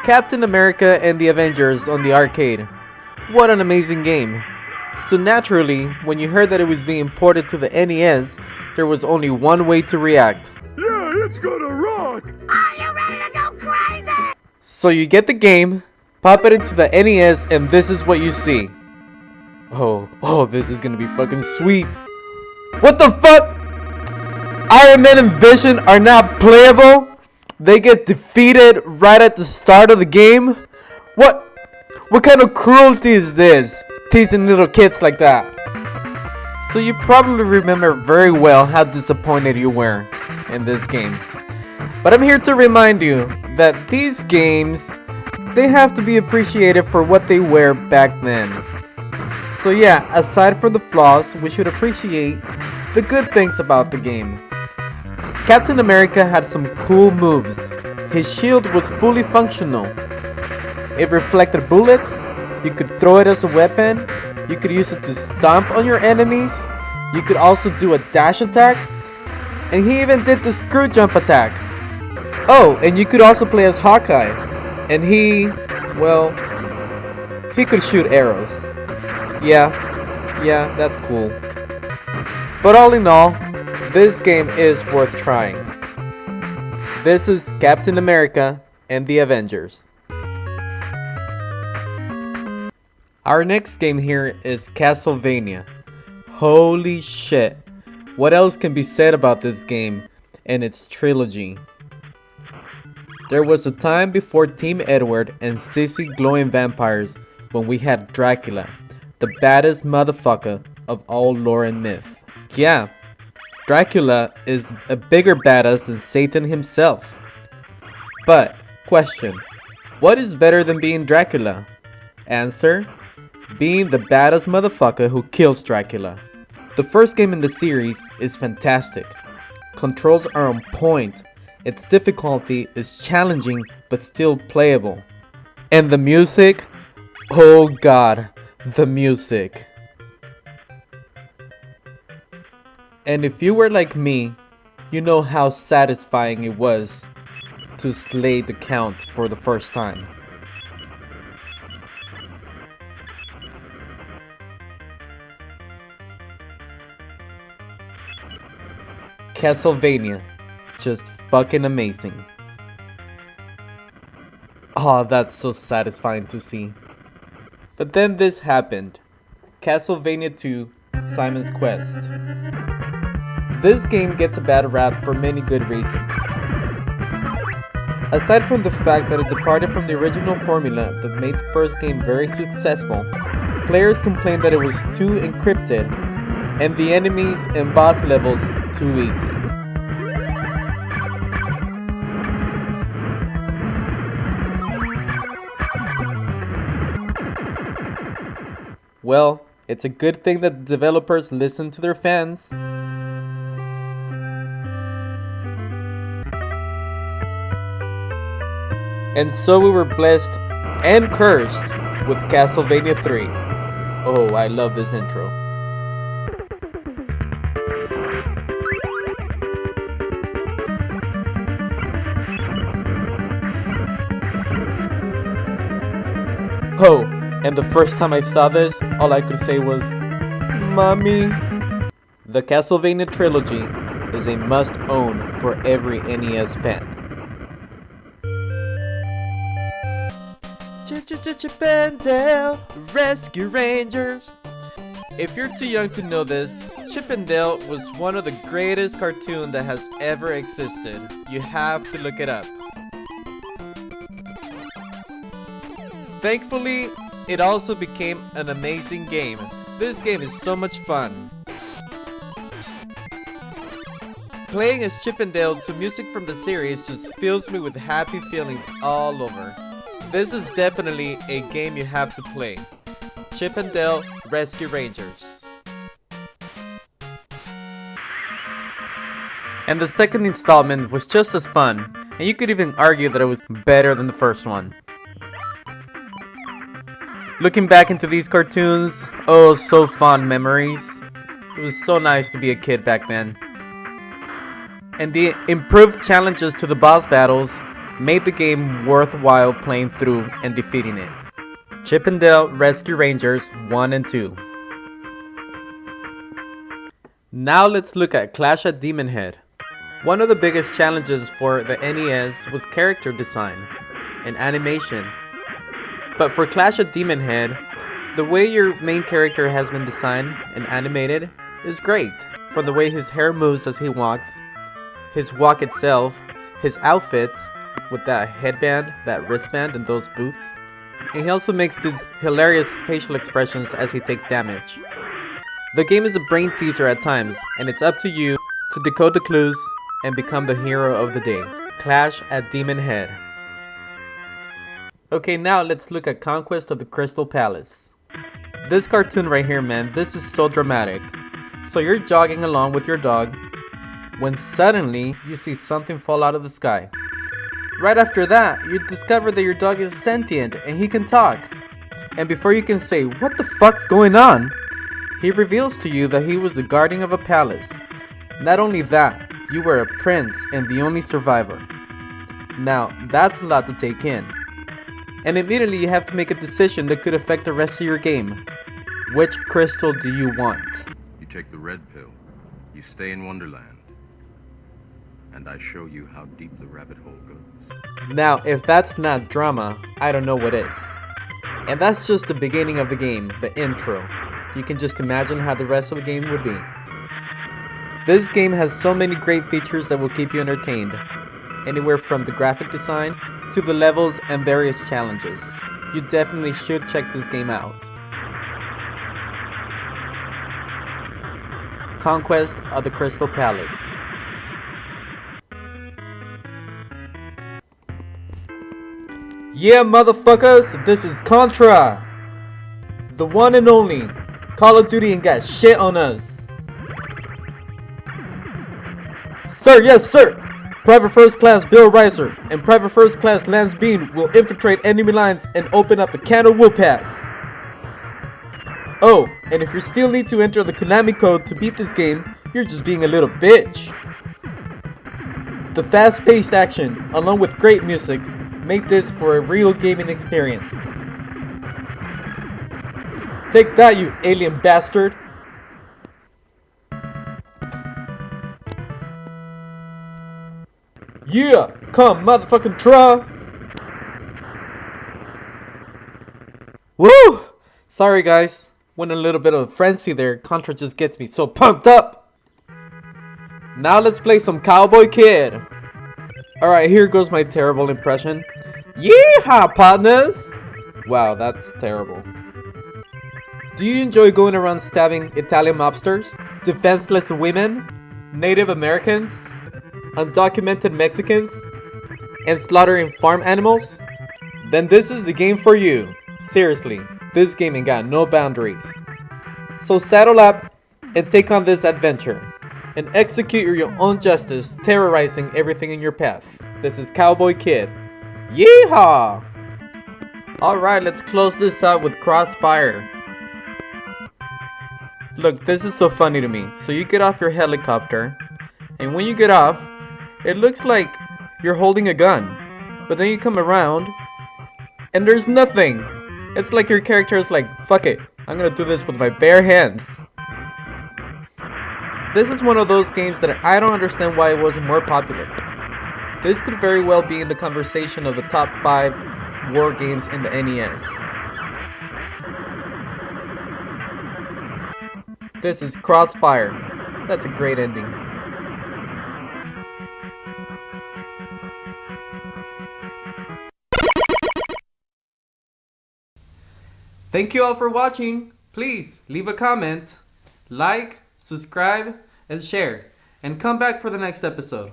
Captain America and the Avengers on the arcade. What an amazing game. So naturally, when you heard that it was being ported to the NES, there was only one way to react. Yeah, it's gonna rock! Are you ready to go crazy? So you get the game, pop it into the NES, and this is what you see. Oh, this is gonna be fucking sweet. What the fuck? Iron Man and Vision are not playable? They get defeated right at the start of the game? What kind of cruelty is this? Teasing little kids like that. So you probably remember very well how disappointed you were in this game. But I'm here to remind you that these games, they have to be appreciated for what they were back then. So yeah, aside from the flaws, we should appreciate the good things about the game. Captain America had some cool moves. His shield was fully functional. It reflected bullets, you could throw it as a weapon, you could use it to stomp on your enemies, you could also do a dash attack, and he even did the screw jump attack. Oh, and you could also play as Hawkeye, and he could shoot arrows. Yeah, that's cool. But all in all, this game is worth trying. This is Captain America and the Avengers. Our next game here is Castlevania. Holy shit. What else can be said about this game and its trilogy? There was a time before Team Edward and Sissy Glowing Vampires when we had Dracula, the baddest motherfucker of all lore and myth. Yeah, Dracula is a bigger badass than Satan himself. But, question, what is better than being Dracula? Answer, being the baddest motherfucker who kills Dracula. The first game in the series is fantastic. Controls are on point. Its difficulty is challenging but still playable. And the music? Oh god, the music. And if you were like me, you know how satisfying it was to slay the Count for the first time. Castlevania, just fucking amazing. Oh, that's so satisfying to see. But then this happened. Castlevania 2, Simon's Quest. This game gets a bad rap for many good reasons. Aside from the fact that it departed from the original formula that made the first game very successful, players complained that it was too encrypted and the enemies and boss levels too easy. Well, it's a good thing that the developers listen to their fans. And so we were blessed and cursed with Castlevania 3. Oh, I love this intro. Oh, and the first time I saw this, all I could say was, Mommy. The Castlevania trilogy is a must-own for every NES fan. Chip and Dale Rescue Rangers. If you're too young to know this, Chip and Dale was one of the greatest cartoons that has ever existed. You have to look it up. Thankfully, it also became an amazing game. This game is so much fun. Playing as Chip and Dale to music from the series just fills me with happy feelings all over. This is definitely a game you have to play. Chip and Dale Rescue Rangers. And the second installment was just as fun, and you could even argue that it was better than the first one. Looking back into these cartoons, oh, so fond memories. It was so nice to be a kid back then. And the improved challenges to the boss battles made the game worthwhile playing through and defeating it. Chip and Dale Rescue Rangers 1 and 2. Now let's look at Clash at Demon Head. One of the biggest challenges for the NES was character design and animation. But for Clash at Demon Head, the way your main character has been designed and animated is great. From the way his hair moves as he walks, his walk itself, his outfits with that headband, that wristband, and those boots. And he also makes these hilarious facial expressions as he takes damage. The game is a brain teaser at times, and it's up to you to decode the clues and become the hero of the day. Clash at Demon Head. Okay, now let's look at Conquest of the Crystal Palace. This cartoon right here, man, this is so dramatic. So you're jogging along with your dog when suddenly you see something fall out of the sky. Right after that, you discover that your dog is sentient and he can talk. And before you can say, "What the fuck's going on?" he reveals to you that he was the guardian of a palace. Not only that, you were a prince and the only survivor. Now, that's a lot to take in. And immediately you have to make a decision that could affect the rest of your game. Which crystal do you want? You take the red pill, you stay in Wonderland, and I show you how deep the rabbit hole goes. Now, if that's not drama, I don't know what is. And that's just the beginning of the game, the intro. You can just imagine how the rest of the game would be. This game has so many great features that will keep you entertained. Anywhere from the graphic design to the levels and various challenges. You definitely should check this game out. Conquest of the Crystal Palace. Yeah, motherfuckers, this is Contra! The one and only. Call of Duty ain't got shit on us. Sir, yes sir! Private First Class Bill Reiser and Private First Class Lance Bean will infiltrate enemy lines and open up a can of whoop-ass. Oh, and if you still need to enter the Konami code to beat this game, you're just being a little bitch. The fast-paced action, along with great music, make this for a real gaming experience. Take that, you alien bastard! Yeah! Come, motherfucking try! Woo! Sorry guys, went a little bit of a frenzy there. Contra just gets me so pumped up! Now let's play some Cowboy Kid! Alright, here goes my terrible impression. Yeehaw, partners! Wow, that's terrible. Do you enjoy going around stabbing Italian mobsters, defenseless women, Native Americans, undocumented Mexicans, and slaughtering farm animals? Then this is the game for you. Seriously, this game ain't got no boundaries. So saddle up and take on this adventure, and execute your own justice, terrorizing everything in your path. This is Cowboy Kid. Yeehaw! Alright, let's close this out with Crossfire. Look, this is so funny to me. So you get off your helicopter, and when you get off, it looks like you're holding a gun. But then you come around, and there's nothing. It's like your character is like, fuck it, I'm gonna do this with my bare hands. This is one of those games that I don't understand why it wasn't more popular. This could very well be in the conversation of the top 5 war games in the NES. This is Crossfire. That's a great ending. Thank you all for watching. Please leave a comment, like, subscribe, and share. And come back for the next episode.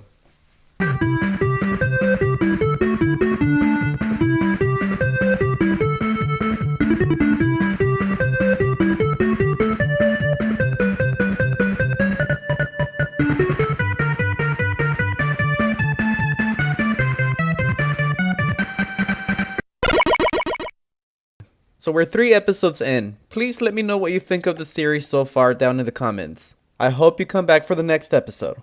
So we're 3 episodes in. Please let me know what you think of the series so far down in the comments. I hope you come back for the next episode.